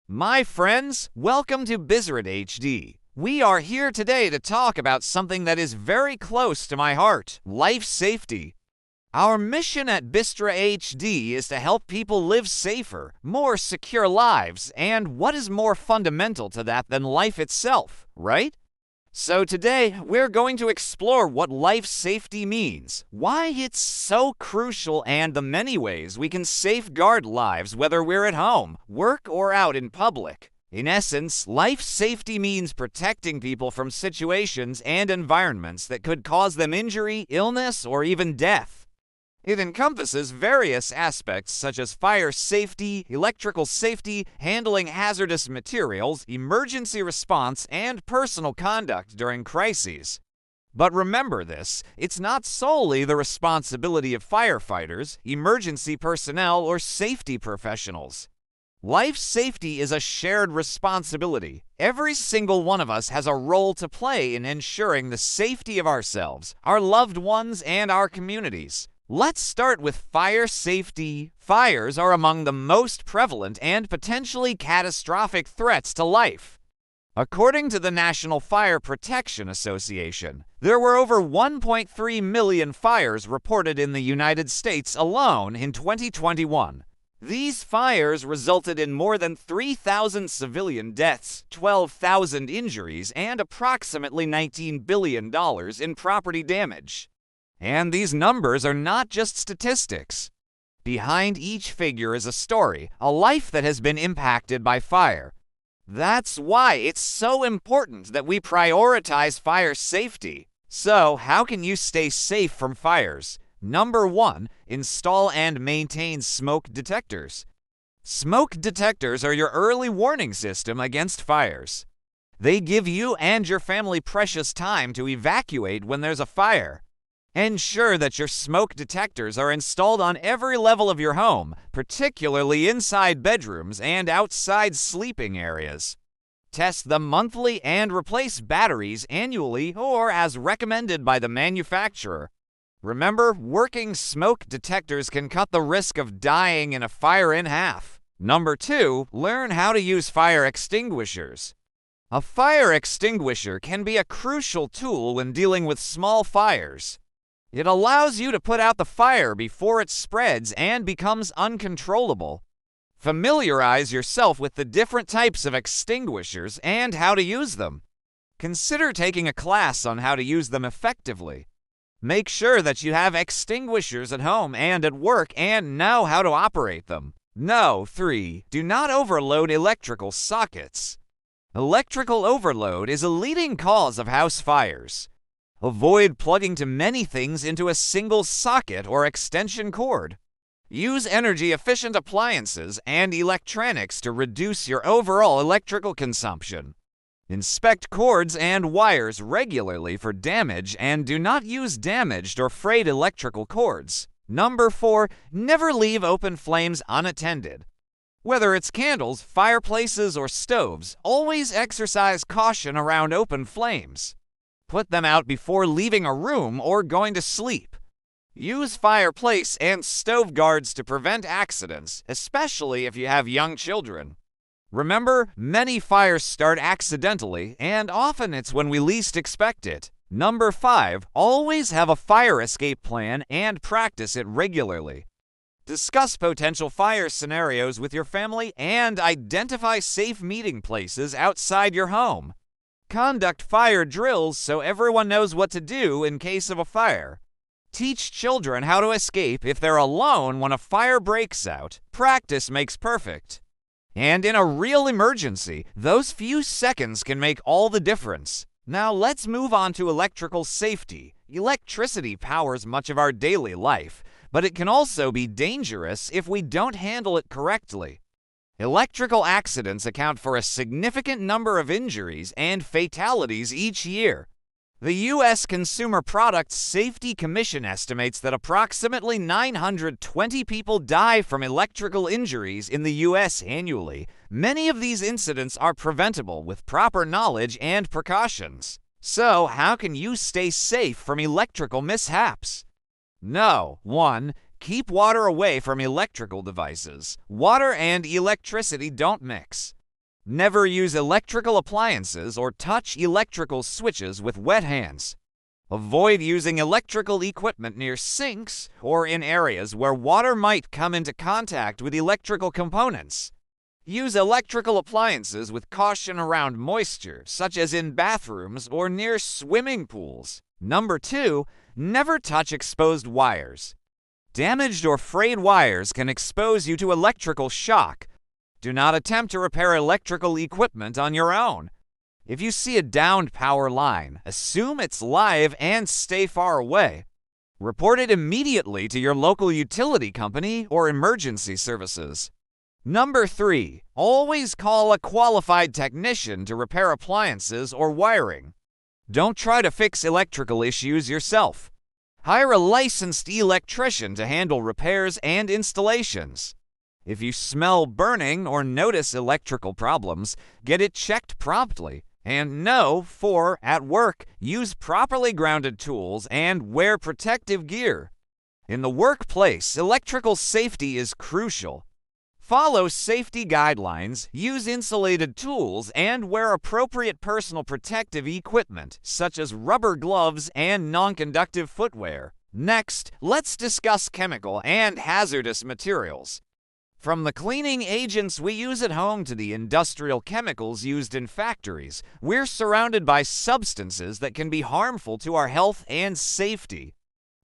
My friends, welcome to Bizrit HD. We are here today to talk about something that is very close to my heart, life safety. Our mission at Bistra HD is to help people live safer, more secure lives, and what is more fundamental to that than life itself, right? So today, we're going to explore what life safety means, why it's so crucial, and the many ways we can safeguard lives whether we're at home, work, or out in public. In essence, life safety means protecting people from situations and environments that could cause them injury, illness, or even death. It encompasses various aspects such as fire safety, electrical safety, handling hazardous materials, emergency response, and personal conduct during crises. But remember this, it's not solely the responsibility of firefighters, emergency personnel, or safety professionals. Life safety is a shared responsibility. Every single one of us has a role to play in ensuring the safety of ourselves, our loved ones, and our communities. Let's start with fire safety. Fires are among the most prevalent and potentially catastrophic threats to life. According to the National Fire Protection Association, there were over 1.3 million fires reported in the United States alone in 2021. These fires resulted in more than 3,000 civilian deaths, 12,000 injuries, and approximately $19 billion in property damage. And these numbers are not just statistics. Behind each figure is a story, a life that has been impacted by fire. That's why it's so important that we prioritize fire safety. So, how can you stay safe from fires? Number 1, install and maintain smoke detectors. Smoke detectors are your early warning system against fires. They give you and your family precious time to evacuate when there's a fire. Ensure that your smoke detectors are installed on every level of your home, particularly inside bedrooms and outside sleeping areas. Test them monthly and replace batteries annually or as recommended by the manufacturer. Remember, working smoke detectors can cut the risk of dying in a fire in half. Number 2, learn how to use fire extinguishers. A fire extinguisher can be a crucial tool when dealing with small fires. It allows you to put out the fire before it spreads and becomes uncontrollable. Familiarize yourself with the different types of extinguishers and how to use them. Consider taking a class on how to use them effectively. Make sure that you have extinguishers at home and at work and know how to operate them. 3. Do not overload electrical sockets. Electrical overload is a leading cause of house fires. Avoid plugging too many things into a single socket or extension cord. Use energy-efficient appliances and electronics to reduce your overall electrical consumption. Inspect cords and wires regularly for damage and do not use damaged or frayed electrical cords. Number 4, never leave open flames unattended. Whether it's candles, fireplaces, or stoves, always exercise caution around open flames. Put them out before leaving a room or going to sleep. Use fireplace and stove guards to prevent accidents, especially if you have young children. Remember, many fires start accidentally, and often it's when we least expect it. Number 5, always have a fire escape plan and practice it regularly. Discuss potential fire scenarios with your family and identify safe meeting places outside your home. Conduct fire drills so everyone knows what to do in case of a fire. Teach children how to escape if they're alone when a fire breaks out. Practice makes perfect. And in a real emergency, those few seconds can make all the difference. Now let's move on to electrical safety. Electricity powers much of our daily life, but it can also be dangerous if we don't handle it correctly. Electrical accidents account for a significant number of injuries and fatalities each year. The U.S. Consumer Product Safety Commission estimates that approximately 920 people die from electrical injuries in the U.S. annually. Many of these incidents are preventable with proper knowledge and precautions. So, how can you stay safe from electrical mishaps? 1. Keep water away from electrical devices. Water and electricity don't mix. Never use electrical appliances or touch electrical switches with wet hands. Avoid using electrical equipment near sinks or in areas where water might come into contact with electrical components. Use electrical appliances with caution around moisture, such as in bathrooms or near swimming pools. Number 2, never touch exposed wires. Damaged or frayed wires can expose you to electrical shock. Do not attempt to repair electrical equipment on your own. If you see a downed power line, assume it's live and stay far away. Report it immediately to your local utility company or emergency services. Number 3, always call a qualified technician to repair appliances or wiring. Don't try to fix electrical issues yourself. Hire a licensed electrician to handle repairs and installations. If you smell burning or notice electrical problems, get it checked promptly. And no, 4, at work, use properly grounded tools and wear protective gear. In the workplace, electrical safety is crucial. Follow safety guidelines, use insulated tools, and wear appropriate personal protective equipment, such as rubber gloves and non-conductive footwear. Next, let's discuss chemical and hazardous materials. From the cleaning agents we use at home to the industrial chemicals used in factories, we're surrounded by substances that can be harmful to our health and safety.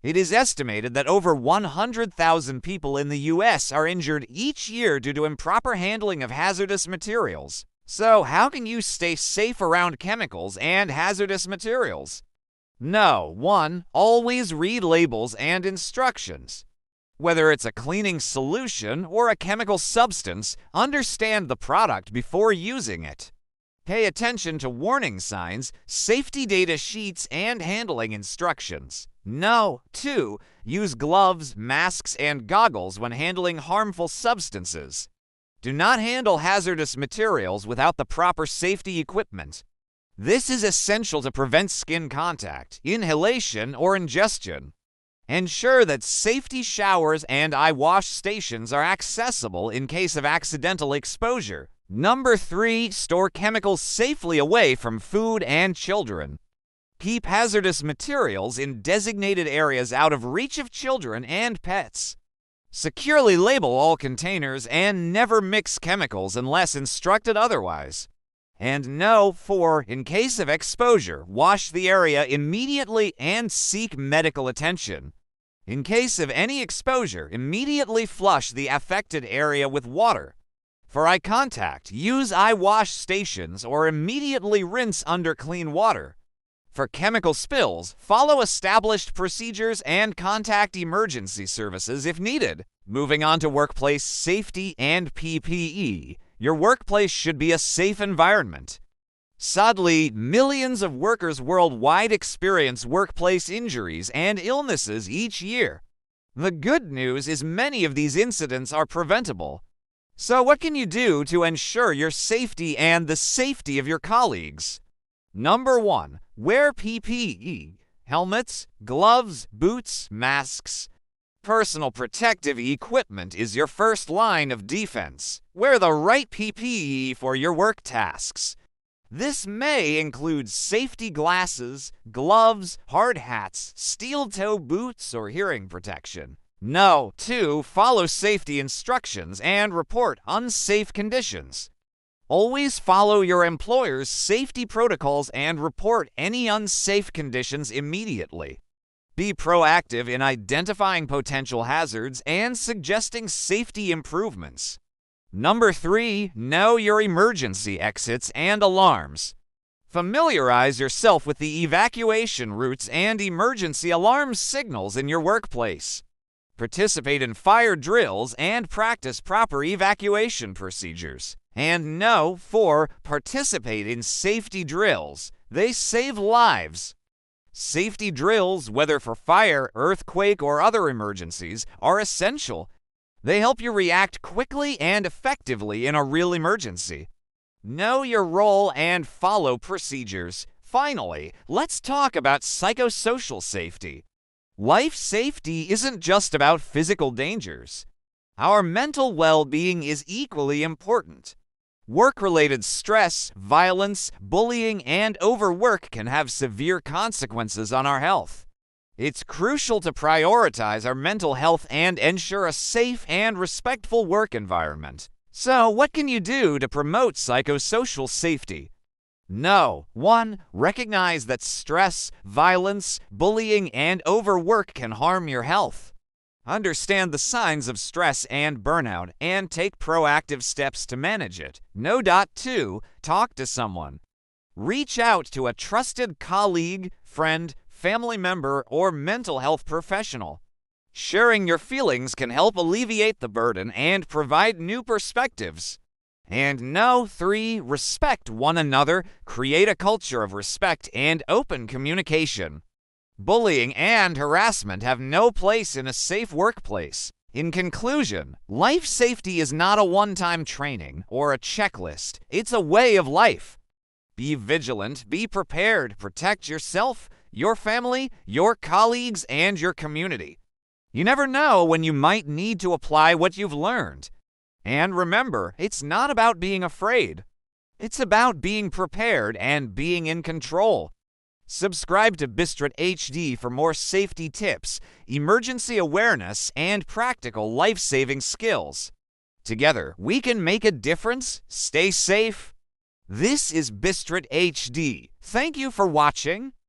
It is estimated that over 100,000 people in the U.S. are injured each year due to improper handling of hazardous materials. So, how can you stay safe around chemicals and hazardous materials? No. 1. Always read labels and instructions. Whether it's a cleaning solution or a chemical substance, understand the product before using it. Pay attention to warning signs, safety data sheets, and handling instructions. No. 2. Use gloves, masks, and goggles when handling harmful substances. Do not handle hazardous materials without the proper safety equipment. This is essential to prevent skin contact, inhalation, or ingestion. Ensure that safety showers and eye wash stations are accessible in case of accidental exposure. Number 3, store chemicals safely away from food and children. Keep hazardous materials in designated areas out of reach of children and pets. Securely label all containers and never mix chemicals unless instructed otherwise. And no. 4, in case of exposure, wash the area immediately and seek medical attention. In case of any exposure, immediately flush the affected area with water. For eye contact, use eye wash stations or immediately rinse under clean water. For chemical spills, follow established procedures and contact emergency services if needed. Moving on to workplace safety and PPE. Your workplace should be a safe environment. Sadly, millions of workers worldwide experience workplace injuries and illnesses each year. The good news is many of these incidents are preventable. So what can you do to ensure your safety and the safety of your colleagues? Number 1, wear PPE, helmets, gloves, boots, masks. Personal protective equipment is your first line of defense. Wear the right PPE for your work tasks. This may include safety glasses, gloves, hard hats, steel-toe boots, or hearing protection. No. 2, follow safety instructions and report unsafe conditions. Always follow your employer's safety protocols and report any unsafe conditions immediately. Be proactive in identifying potential hazards and suggesting safety improvements. Number 3, know your emergency exits and alarms. Familiarize yourself with the evacuation routes and emergency alarm signals in your workplace. Participate in fire drills and practice proper evacuation procedures. And no. 4, participate in safety drills. They save lives. Safety drills, whether for fire, earthquake, or other emergencies, are essential. They help you react quickly and effectively in a real emergency. Know your role and follow procedures. Finally, let's talk about psychosocial safety. Life safety isn't just about physical dangers. Our mental well-being is equally important. Work-related stress, violence, bullying, and overwork can have severe consequences on our health. It's crucial to prioritize our mental health and ensure a safe and respectful work environment. So, what can you do to promote psychosocial safety? 1. Recognize that stress, violence, bullying, and overwork can harm your health. Understand the signs of stress and burnout and take proactive steps to manage it. 2. Talk to someone. Reach out to a trusted colleague, friend, family member, or mental health professional. Sharing your feelings can help alleviate the burden and provide new perspectives. And 3. Respect one another. Create a culture of respect and open communication. Bullying and harassment have no place in a safe workplace. In conclusion, life safety is not a one-time training or a checklist. It's a way of life. Be vigilant, be prepared, protect yourself, your family, your colleagues, and your community. You never know when you might need to apply what you've learned. And remember, it's not about being afraid. It's about being prepared and being in control. Subscribe to Bistrit HD for more safety tips, emergency awareness, and practical life-saving skills. Together, we can make a difference. Stay safe. This is Bistrit HD. Thank you for watching.